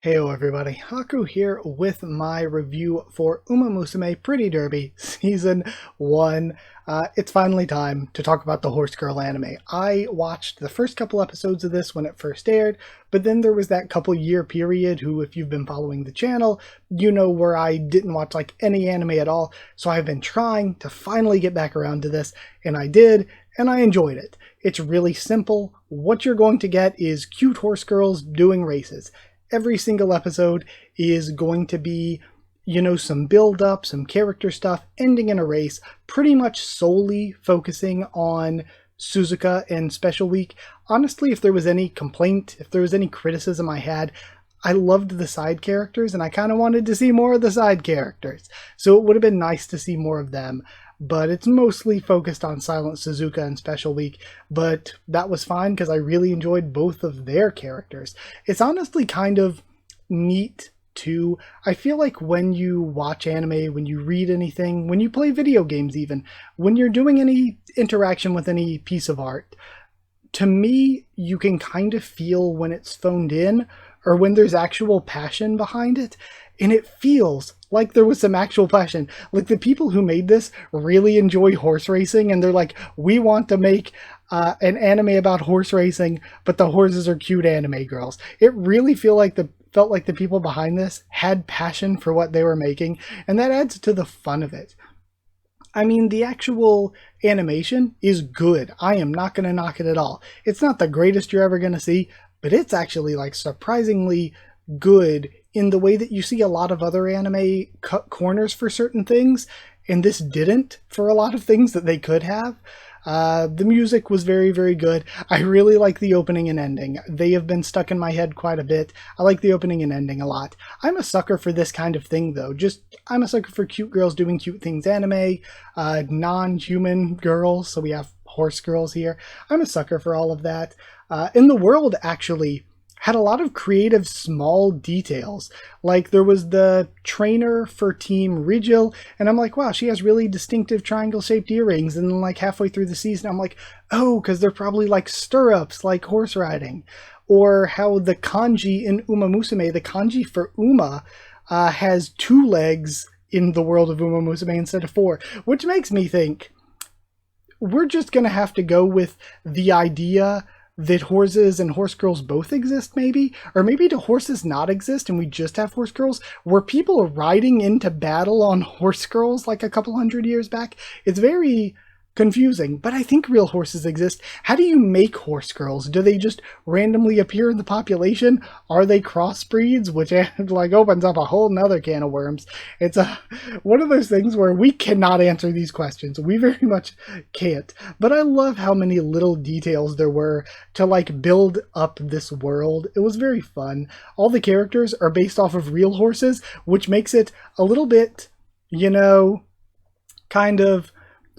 Heyo everybody, Haku here with my review for Musume Pretty Derby Season 1. It's finally time to talk about the Horse Girl anime. I watched the first couple episodes of this when it first aired, but then there was that couple year period if you've been following the channel, you know where I didn't watch like any anime at all, so I've been trying to finally get back around to this, and I did, and I enjoyed it. It's really simple. What you're going to get is cute horse girls doing races. Every single episode is going to be, some build up, some character stuff, ending in a race, pretty much solely focusing on Suzuka and Special Week. Honestly, if there was any complaint, if there was any criticism I had, I loved the side characters and I kind of wanted to see more of the side characters. So it would have been nice to see more of them. But it's mostly focused on Silent Suzuka and Special Week, but that was fine because I really enjoyed both of their characters. It's honestly kind of neat too. I feel like when you watch anime, when you read anything, when you play video games even, when you're doing any interaction with any piece of art, to me, you can kind of feel when it's phoned in or when there's actual passion behind it. And it feels like there was some actual passion. Like the people who made this really enjoy horse racing and they're like, we want to make an anime about horse racing, but the horses are cute anime girls. It really felt like the people behind this had passion for what they were making, and that adds to the fun of it. I mean, the actual animation is good. I am not going to knock it at all. It's not the greatest you're ever going to see, but it's actually like surprisingly good in the way that you see a lot of other anime cut corners for certain things, and this didn't for a lot of things that they could have. The music was very, very good. I really like the opening and ending. They have been stuck in my head quite a bit. I like the opening and ending a lot. I'm a sucker for this kind of thing, though. I'm a sucker for cute girls doing cute things anime, non-human girls, so we have horse girls here. I'm a sucker for all of that. And the world, actually, had a lot of creative small details. Like there was the trainer for Team Rigil, and I'm like, wow, she has really distinctive triangle-shaped earrings. And then like halfway through the season, I'm like, oh, because they're probably like stirrups, like horse riding. Or how the kanji in Musume, the kanji for Uma, has 2 legs in the world of Musume instead of 4, which makes me think we're just going to have to go with the idea that horses and horse girls both exist, maybe? Or maybe do horses not exist and we just have horse girls? Were people riding into battle on horse girls like a couple hundred years back? It's very confusing, but I think real horses exist. How do you make horse girls? Do they just randomly appear in the population? Are they crossbreeds? Which like opens up a whole nother can of worms. It's one of those things where we cannot answer these questions. We very much can't. But I love how many little details there were to like build up this world. It was very fun. All the characters are based off of real horses, which makes it a little bit, kind of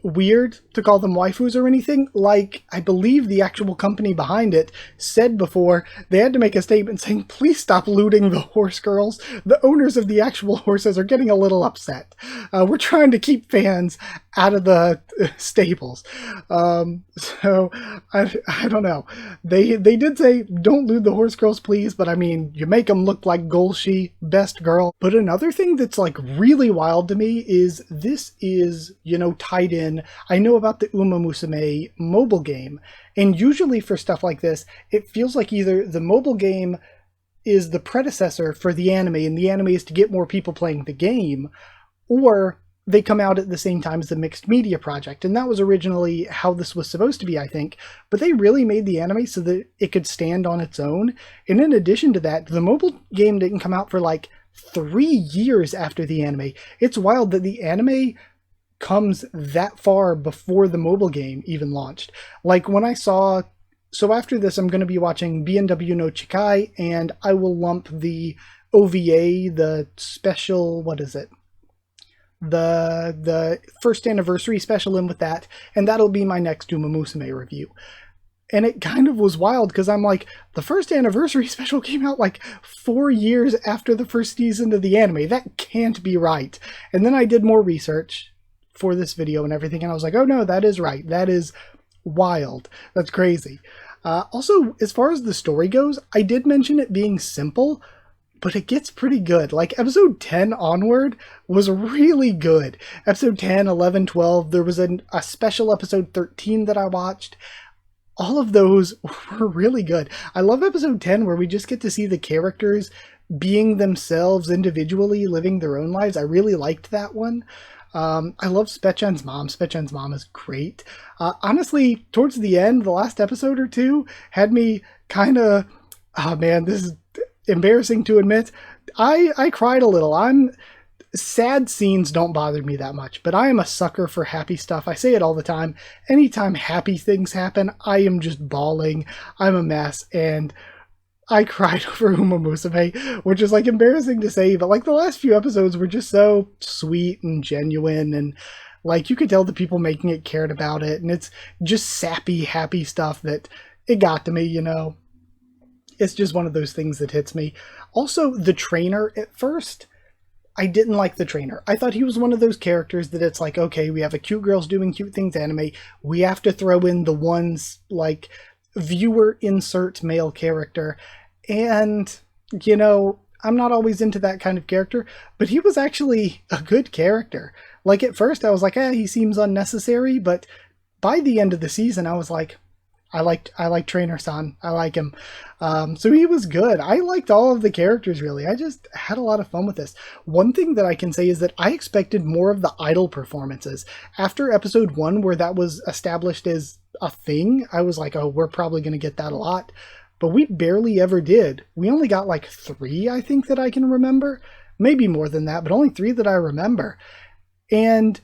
weird to call them waifus or anything. Like, I believe the actual company behind it said before they had to make a statement saying, please stop looting the horse girls. The owners of the actual horses are getting a little upset. We're trying to keep fans out of the stables. So I don't know. They did say don't loot the horse girls, please, but I mean, you make them look like Golshi, best girl. But another thing that's like really wild to me is this is, tied in. I know about the Musume mobile game, and usually for stuff like this, it feels like either the mobile game is the predecessor for the anime, and the anime is to get more people playing the game, or they come out at the same time as the mixed media project, and that was originally how this was supposed to be, I think, but they really made the anime so that it could stand on its own, and in addition to that, the mobile game didn't come out for like 3 years after the anime. It's wild that the anime comes that far before the mobile game even launched. Like when I saw, so after this I'm going to be watching B&W no Chikai, and I will lump the OVA, the special, what is it? The first anniversary special in with that, and that'll be my next Musume review. And it kind of was wild because I'm like, the first anniversary special came out like 4 years after the first season of the anime. That can't be right. And then I did more research for this video and everything, and I was like, oh no, that is right. That is wild. That's crazy. Also, as far as the story goes, I did mention it being simple, but it gets pretty good. Like, episode 10 onward was really good. Episode 10, 11, 12, there was a special episode 13 that I watched. All of those were really good. I love episode 10 where we just get to see the characters being themselves individually, living their own lives. I really liked that one. I love Spetchen's mom. Spetchen's mom is great. Honestly, towards the end, the last episode or two had me kind of, oh man, this is embarrassing to admit. I cried a little. Sad scenes don't bother me that much, but I am a sucker for happy stuff. I say it all the time. Anytime happy things happen, I am just bawling. I'm a mess, and I cried over Uma Musume, which is like embarrassing to say, but like the last few episodes were just so sweet and genuine, and like you could tell the people making it cared about it, and it's just sappy, happy stuff that it got to me, you know. It's just one of those things that hits me. Also, the trainer at first, I didn't like the trainer. I thought he was one of those characters that it's like, okay, we have a cute girls doing cute things anime. We have to throw in the ones like viewer insert male character. And, you know, I'm not always into that kind of character, but he was actually a good character. Like at first I was like, he seems unnecessary, but by the end of the season I was like, I like Trainer-san. I like him. So he was good. I liked all of the characters, really. I just had a lot of fun with this. One thing that I can say is that I expected more of the idol performances. After episode 1, where that was established as a thing, I was like, oh, we're probably going to get that a lot. But we barely ever did. We only got like 3, I think, that I can remember. Maybe more than that, but only 3 that I remember. And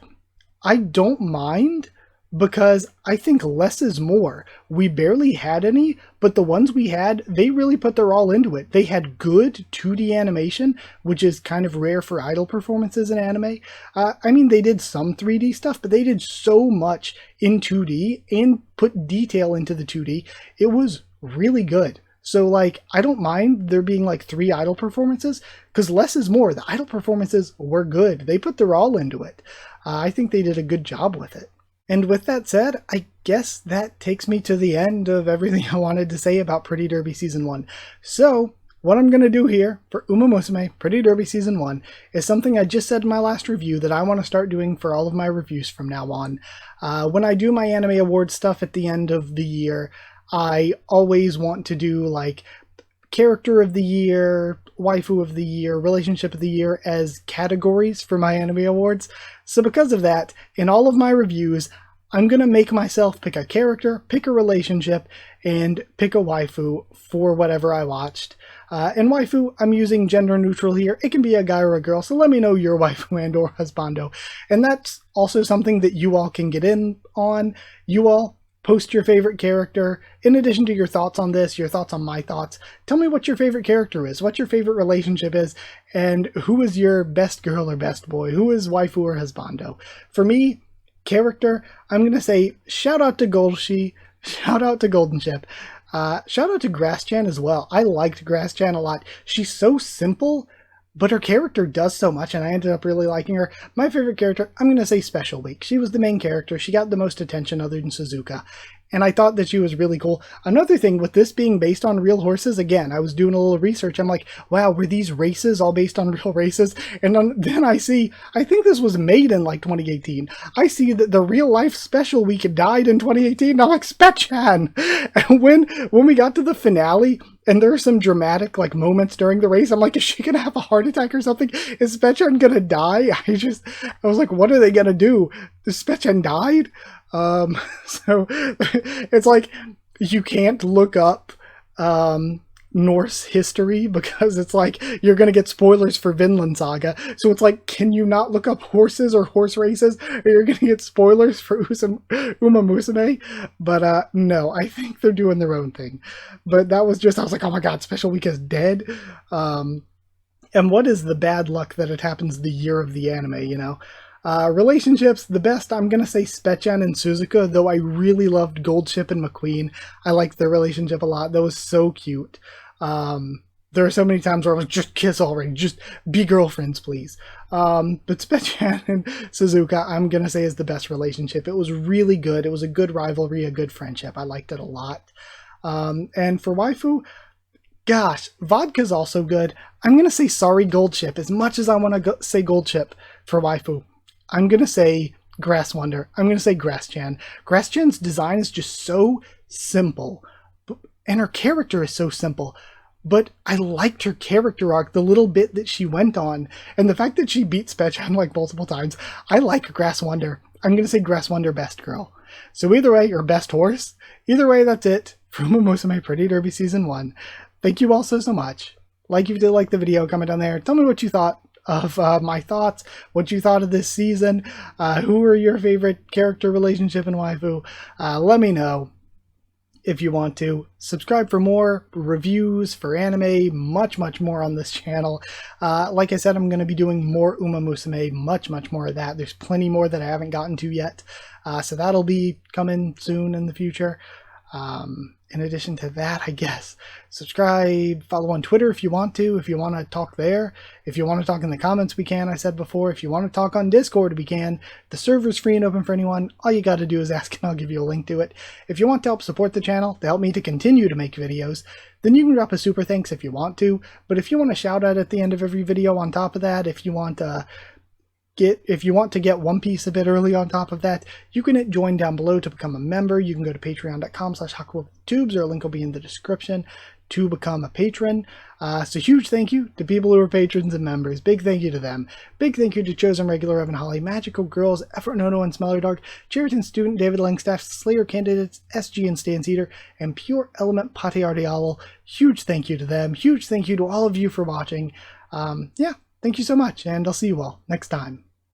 I don't mind, because I think less is more. We barely had any, but the ones we had, they really put their all into it. They had good 2D animation, which is kind of rare for idol performances in anime. I mean, they did some 3D stuff, but they did so much in 2D and put detail into the 2D. It was really good. So, like, I don't mind there being, like, 3 idol performances, because less is more. The idol performances were good. They put their all into it. I think they did a good job with it. And with that said, I guess that takes me to the end of everything I wanted to say about Pretty Derby Season 1. So, what I'm going to do here for Uma Musume Pretty Derby Season 1 is something I just said in my last review that I want to start doing for all of my reviews from now on. When I do my Anime Awards stuff at the end of the year, I always want to do, like, Character of the Year, Waifu of the Year, Relationship of the Year as categories for my Anime Awards. So because of that, in all of my reviews, I'm going to make myself pick a character, pick a relationship, and pick a waifu for whatever I watched. And waifu, I'm using gender neutral here. It can be a guy or a girl, so let me know your waifu and or husbando. And that's also something that you all can get in on. You all post your favorite character. In addition to your thoughts on this, your thoughts on my thoughts, tell me what your favorite character is, what your favorite relationship is, and who is your best girl or best boy, who is waifu or husbando. For me, character, I'm going to say shout out to Golshi, shout out to Golden Ship, shout out to Grass-chan as well. I liked Grass-chan a lot. She's so simple, but her character does so much, and I ended up really liking her. My favorite character, I'm going to say Special Week. She was the main character. She got the most attention other than Suzuka. And I thought that she was really cool. Another thing, with this being based on real horses, again, I was doing a little research. I'm like, wow, were these races all based on real races? And then I see, I think this was made in like 2018. I see that the real life Special Week died in 2018. And I'm like, Spetchan! And when we got to the finale, and there are some dramatic like moments during the race, I'm like, is she gonna have a heart attack or something? Is Spetchan gonna die? I was like, what are they gonna do? Spetchan died? So it's like you can't look up Norse history because it's like you're gonna get spoilers for Vinland Saga. So it's like, can you not look up horses or horse races, or you're gonna get spoilers for Uma Musume? But no, I think they're doing their own thing. But that was just, I was like, oh my god, Special Week is dead. And what is the bad luck that it happens the year of the anime, you know? Relationships, the best, I'm going to say Spetchan and Suzuka, though I really loved Goldship and McQueen. I liked their relationship a lot. That was so cute. There are so many times where I was just kiss already, just be girlfriends, please. But Spetchan and Suzuka, I'm going to say is the best relationship. It was really good. It was a good rivalry, a good friendship. I liked it a lot. And for waifu, Gosh, vodka's also good. I'm gonna say sorry Gold Ship. As much as I want to say Gold Ship for waifu, I'm gonna say Grass Wonder. I'm gonna say Grass Chan. Grass Chan's design is just so simple, and her character is so simple. But I liked her character arc, the little bit that she went on, and the fact that she beat Spechan like multiple times. I like Grass Wonder. I'm gonna say Grass Wonder best girl. So either way, or best horse. Either way, that's it for Musume Pretty Derby Season 1. Thank you all so much. Like if you did like the video, comment down there. Tell me what you thought of my thoughts, what you thought of this season, who were your favorite character relationship in waifu. Let me know if you want to. Subscribe for more reviews for anime, much more on this channel. Like I said, I'm going to be doing more Musume, much more of that. There's plenty more that I haven't gotten to yet, so that'll be coming soon in the future. In addition to that, I guess, subscribe, follow on Twitter if you want to talk there. If you want to talk in the comments, we can, I said before. If you want to talk on Discord, we can. The server's free and open for anyone. All you got to do is ask and I'll give you a link to it. If you want to help support the channel, to help me to continue to make videos, then you can drop a super thanks if you want to. But if you want a shout out at the end of every video on top of that, if you want to get one piece of it early on top of that, you can hit join down below to become a member. You can go to patreon.com/HakuTubes, or a link will be in the description to become a patron. So huge thank you to people who are patrons and members. Big thank you to them. Big thank you to Chosen Regular Evan Holly, Magical Girls, Effort Nono and Smeller Dark, Cheriton Student, David Langstaff, Slayer Candidates, SG and Stan Cedar, and Pure Element Pate Ardial. Huge thank you to them. Huge thank you to all of you for watching. Yeah, thank you so much, and I'll see you all next time.